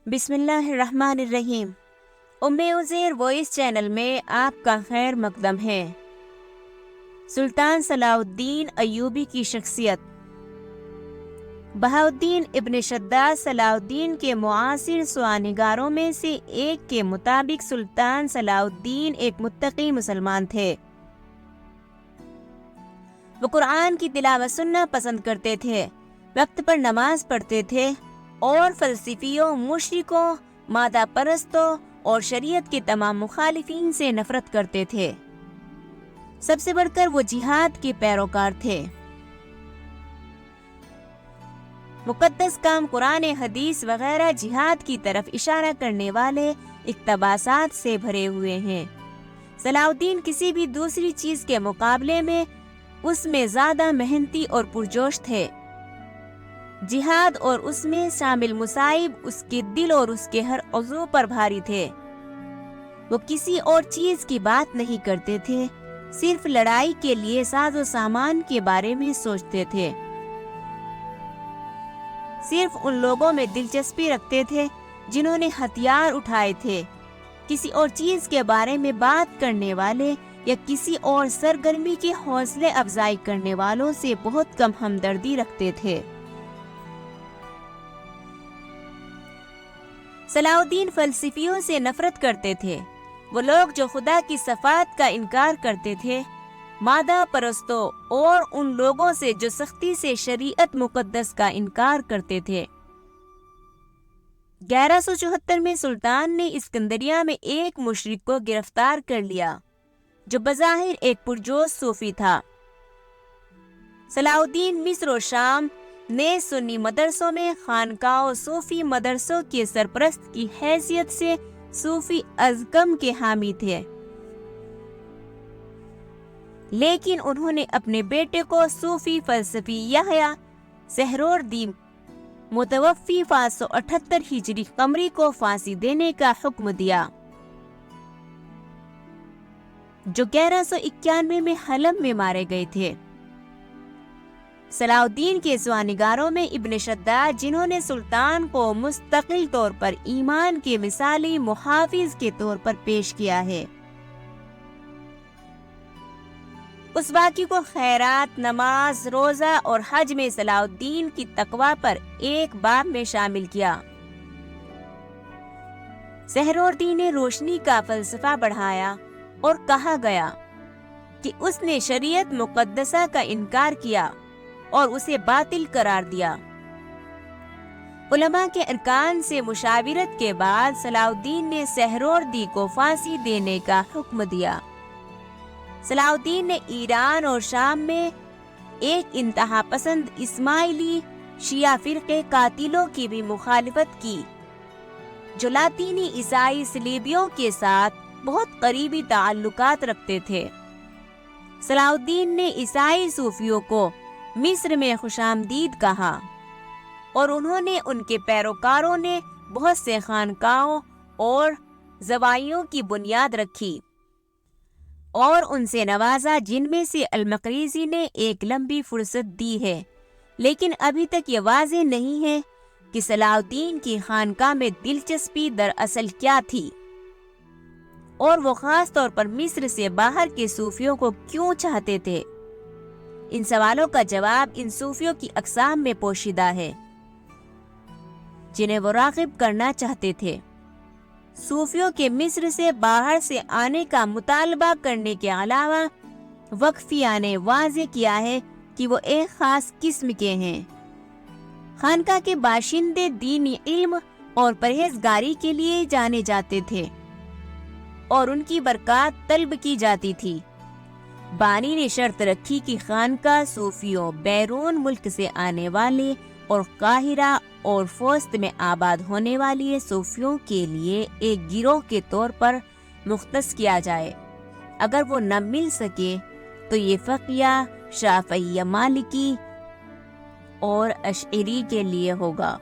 بسم اللہ الرحمن الرحیم۔ ام عزیر وائس چینل میں آپ کا خیر مقدم ہے۔ سلطان صلاح الدین ایوبی کی شخصیت۔ بہاؤالدین ابن شداد صلاح الدین کے معاصر سوانحگاروں میں سے ایک کے مطابق سلطان صلاح الدین ایک متقی مسلمان تھے۔ وہ قرآن کی تلاوت سننا پسند کرتے تھے، وقت پر نماز پڑھتے تھے اور فلسفیوں، مشرکوں، مادہ پرستوں اور شریعت کے تمام مخالفین سے نفرت کرتے تھے۔ سب سے بڑھ کر وہ جہاد کے پیروکار تھے۔ مقدس کام، قرآن، حدیث وغیرہ جہاد کی طرف اشارہ کرنے والے اقتباسات سے بھرے ہوئے ہیں۔ صلاح الدین کسی بھی دوسری چیز کے مقابلے میں اس میں زیادہ محنتی اور پرجوش تھے۔ جہاد اور اس میں شامل مصائب اس کے دل اور اس کے ہر عضو پر بھاری تھے۔ وہ کسی اور چیز کی بات نہیں کرتے تھے، صرف لڑائی کے لیے ساز و سامان کے بارے میں سوچتے تھے۔ صرف ان لوگوں میں دلچسپی رکھتے تھے جنہوں نے ہتھیار اٹھائے تھے۔ کسی اور چیز کے بارے میں بات کرنے والے یا کسی اور سرگرمی کی حوصلے افزائی کرنے والوں سے بہت کم ہمدردی رکھتے تھے۔ صلاح الدین فلسفیوں سے نفرت کرتے تھے۔ وہ لوگ جو خدا کی صفات کا انکار کرتے تھے، مادہ پرستوں اور ان لوگوں سے جو سختی سے شریعت مقدس کا انکار کرتے تھے۔ 1174 میں سلطان نے اسکندریہ میں ایک مشرک کو گرفتار کر لیا جو بظاہر ایک پرجوش صوفی تھا۔ صلاح الدین مصر و شام نے سنی مدرسوں میں خانقاہ و صوفی مدرسوں کے سرپرست کی حیثیت سے صوفی ازکم کے حامی تھے، لیکن انہوں نے اپنے بیٹے کو صوفی فلسفی یحییٰ سہروردی متوفی 578 ہجری قمری کو پھانسی دینے کا حکم دیا، جو 1191 میں حلب میں مارے گئے تھے۔ صلاح الدین کے سوانحگاروں میں ابن شداد، جنہوں نے سلطان کو مستقل طور پر ایمان کے مثالی محافظ کے طور پر پیش کیا ہے، اس واقعے کو خیرات، نماز، روزہ اور حج میں صلاح الدین کی تقویٰ پر ایک باب میں شامل کیا۔ سہروردی نے روشنی کا فلسفہ بڑھایا اور کہا گیا کہ اس نے شریعت مقدسہ کا انکار کیا اور اسے باطل قرار دیا۔ علماء کے ارکان سے مشاورت کے بعد صلاح الدین نے سہروردی کو پھانسی دینے کا حکم دیا۔ صلاح الدین نے ایران اور شام میں ایک انتہا پسند اسماعیلی شیعہ فرقے قاتلوں کی بھی مخالفت کی، جو لاطینی عیسائی صلیبیوں کے ساتھ بہت قریبی تعلقات رکھتے تھے۔ صلاح الدین نے عیسائی صوفیوں کو مصر میں خوش آمدید کہا اور انہوں نے ان کے پیروکاروں نے بہت سے خانقاہوں اور زوایوں کی بنیاد رکھی اور ان سے نوازا، جن میں سے المقریزی نے ایک لمبی فرصت دی ہے، لیکن ابھی تک یہ واضح نہیں ہے کہ صلاح الدین کی خانقاہ میں دلچسپی دراصل کیا تھی اور وہ خاص طور پر مصر سے باہر کے صوفیوں کو کیوں چاہتے تھے۔ ان سوالوں کا جواب ان صوفیوں کی اقسام میں پوشیدہ ہے جنہیں وہ راغب کرنا چاہتے تھے۔ صوفیوں کے مصر سے باہر سے آنے کا مطالبہ کرنے کے علاوہ وقفیہ نے واضح کیا ہے کہ وہ ایک خاص قسم کے ہیں۔ خانقاہ کے باشندے دینی علم اور پرہیزگاری کے لیے جانے جاتے تھے اور ان کی برکات طلب کی جاتی تھی۔ بانی نے شرط رکھی کہ خانقاہ صوفیوں بیرون ملک سے آنے والے اور قاہرہ اور فوسط میں آباد ہونے والے صوفیوں کے لیے ایک گروہ کے طور پر مختص کیا جائے۔ اگر وہ نہ مل سکے تو یہ فقیہ، شافعیہ، مالکی اور اشعری کے لیے ہوگا۔